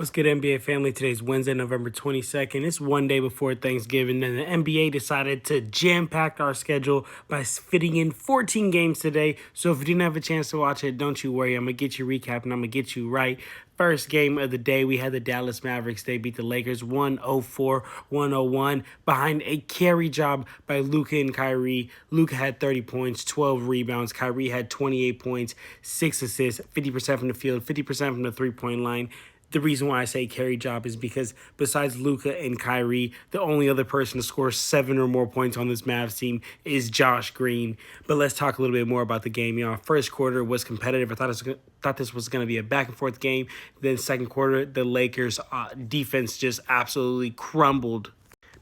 What's good, NBA family? Today's Wednesday, November 22nd. It's one day before Thanksgiving, and the NBA decided to jam-pack our schedule by fitting in 14 games today. So if you didn't have a chance to watch it, don't you worry. I'm going to get you recap, and I'm going to get you right. First game of the day, we had the Dallas Mavericks. They beat the Lakers 104-101 behind a carry job by Luka and Kyrie. Luka had 30 points, 12 rebounds. Kyrie had 28 points, 6 assists, 50% from the field, 50% from the three-point line. The reason why I say carry job is because besides Luka and Kyrie, the only other person to score 7 or more points on this Mavs team is Josh Green. But let's talk a little bit more about the game. First quarter was competitive. I thought this was going to be a back and forth game. Then second quarter, the Lakers' defense just absolutely crumbled.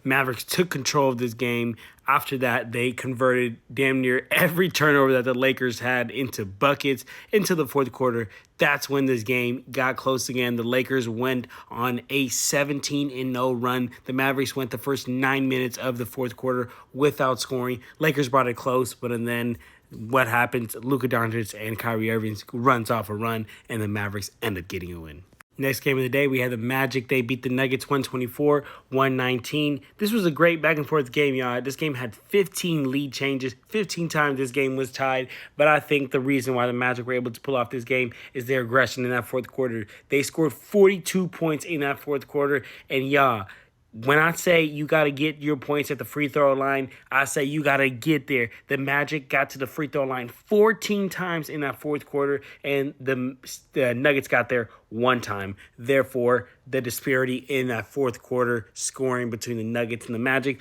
Mavericks took control of this game. After that, they converted damn near every turnover that the Lakers had into buckets into the fourth quarter. That's when this game got close again. The Lakers went on a 17-0 run. The Mavericks went the first 9 minutes of the fourth quarter without scoring. Lakers brought it close, but then what happens? Luka Doncic and Kyrie Irving runs off a run, and the Mavericks end up getting a win. Next game of the day, we had the Magic. They beat the Nuggets 124-119. This was a great back-and-forth game, y'all. This game had 15 lead changes. 15 times this game was tied. But I think the reason why the Magic were able to pull off this game is their aggression in that fourth quarter. They scored 42 points in that fourth quarter. And, y'all, when I say you got to get your points at the free throw line, I say you got to get there. The Magic got to the free throw line 14 times in that fourth quarter, and the Nuggets got there one time. Therefore, the disparity in that fourth quarter scoring between the Nuggets and the Magic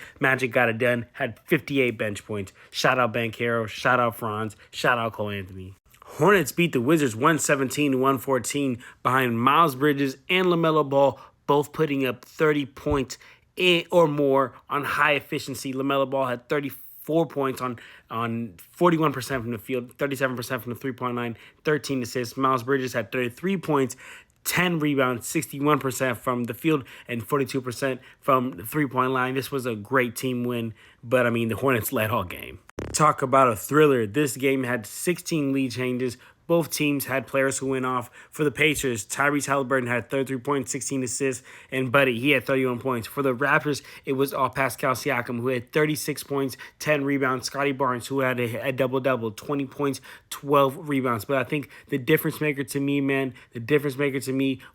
got it done, had 58 bench points. Shout out Banchero, shout out Franz, shout out Cole Anthony. Hornets beat the Wizards 117-114 behind Miles Bridges and LaMelo Ball, both putting up 30 points or more on high efficiency. LaMelo Ball had 34 points on 41% from the field, 37% from the three-point line, 13 assists. Miles Bridges had 33 points, 10 rebounds, 61% from the field, and 42% from the three-point line. This was a great team win, but, the Hornets led all game. Talk about a thriller. This game had 16 lead changes. Both teams had players who went off. For the Pacers, Tyrese Haliburton had 33 points, 16 assists, and Buddy, he had 31 points. For the Raptors, it was all Pascal Siakam, who had 36 points, 10 rebounds. Scotty Barnes, who had a double-double, 20 points, 12 rebounds. But I think the difference maker to me,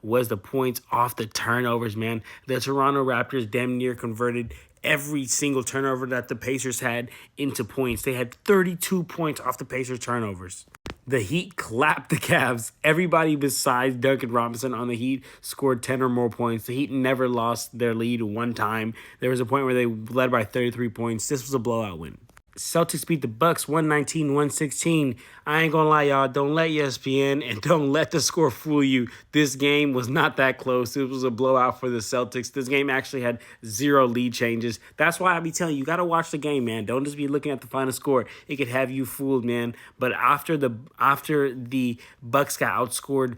was the points off the turnovers, man. The Toronto Raptors damn near converted every single turnover that the Pacers had into points. They had 32 points off the Pacers turnovers. The Heat clapped the Cavs. Everybody besides Duncan Robinson on the Heat scored 10 or more points. The Heat never lost their lead one time. There was a point where they led by 33 points. This was a blowout win. Celtics beat the Bucks 119-116. I ain't gonna lie, y'all. Don't let ESPN and don't let the score fool you. This game was not that close. It was a blowout for the Celtics. This game actually had 0 lead changes. That's why I be telling you, you gotta watch the game, man. Don't just be looking at the final score. It could have you fooled, man. But after the Bucks got outscored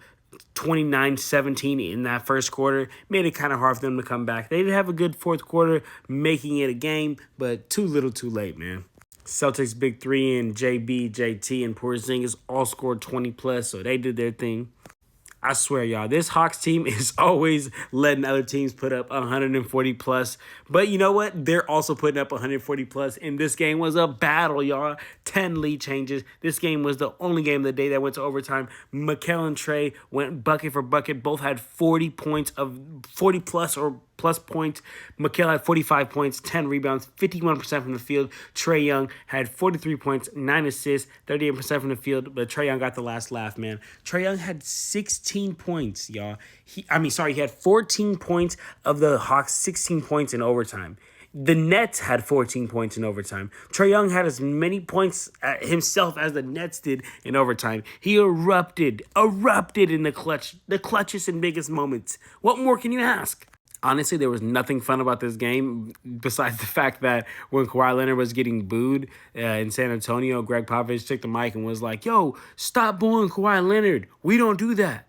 29-17 in that first quarter, made it kind of hard for them to come back. They did have a good fourth quarter, making it a game, but too little too late, man. Celtics big three and JB, JT, and Porzingis all scored 20+, so they did their thing. I swear, y'all, this Hawks team is always letting other teams put up 140+. But you know what? They're also putting up 140+. And this game was a battle, y'all. 10 lead changes. This game was the only game of the day that went to overtime. Mikal and Trey went bucket for bucket. Both had 40 points of 40+ or plus points. Mikal had 45 points, 10 rebounds, 51% from the field. Trae Young had 43 points, 9 assists, 38% from the field, but Trae Young got the last laugh, man. Trae Young had 16 points, y'all. He had 14 points of the Hawks, 16 points in overtime. The Nets had 14 points in overtime. Trae Young had as many points himself as the Nets did in overtime. He erupted in the clutchest and biggest moments. What more can you ask? Honestly, there was nothing fun about this game besides the fact that when Kawhi Leonard was getting booed in San Antonio, Greg Popovich took the mic and was like, yo, stop booing Kawhi Leonard. We don't do that.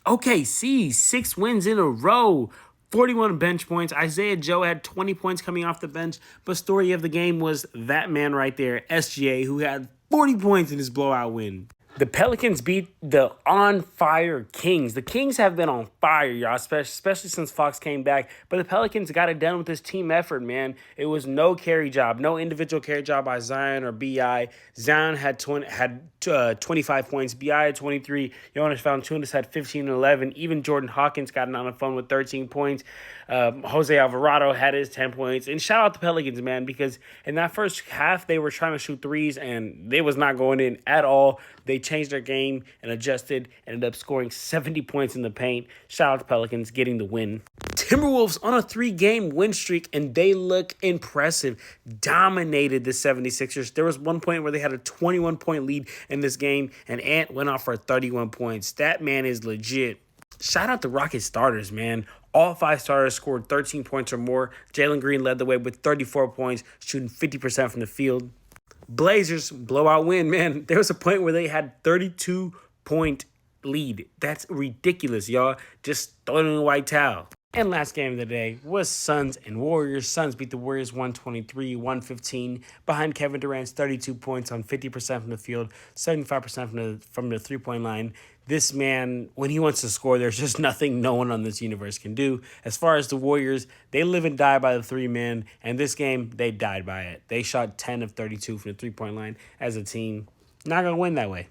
OKC, 6 wins in a row. 41 bench points. Isaiah Joe had 20 points coming off the bench. But story of the game was that man right there, SGA, who had 40 points in his blowout win. The Pelicans beat the on-fire Kings. The Kings have been on fire, y'all, especially since Fox came back. But the Pelicans got it done with this team effort, man. It was no carry job, no individual carry job by Zion or BI. Zion had 25 points, BI had 23. Jonas Valanciunas had 15 and 11. Even Jordan Hawkins got it on the phone with 13 points. Jose Alvarado had his 10 points. And shout out the Pelicans, man, because in that first half, they were trying to shoot threes, and they was not going in at all. They changed their game and adjusted, ended up scoring 70 points in the paint. Shout out to Pelicans getting the win. Timberwolves on a 3-game win streak, and they look impressive. Dominated the 76ers. There was one point where they had a 21-point lead in this game, and Ant went off for 31 points. That man is legit. Shout out to Rocket starters, man. All 5 starters scored 13 points or more. Jalen Green led the way with 34 points, shooting 50% from the field. Blazers blowout win, man. There was a point where they had 32-point lead. That's ridiculous, y'all. Just throw it in a white towel. And last game of the day was Suns and Warriors. Suns beat the Warriors 123-115 behind Kevin Durant's 32 points on 50% from the field, 75% from the three-point line. This man, when he wants to score, there's just nothing no one on this universe can do. As far as the Warriors, they live and die by the 3-man, and this game, they died by it. They shot 10 of 32 from the three-point line as a team. Not going to win that way.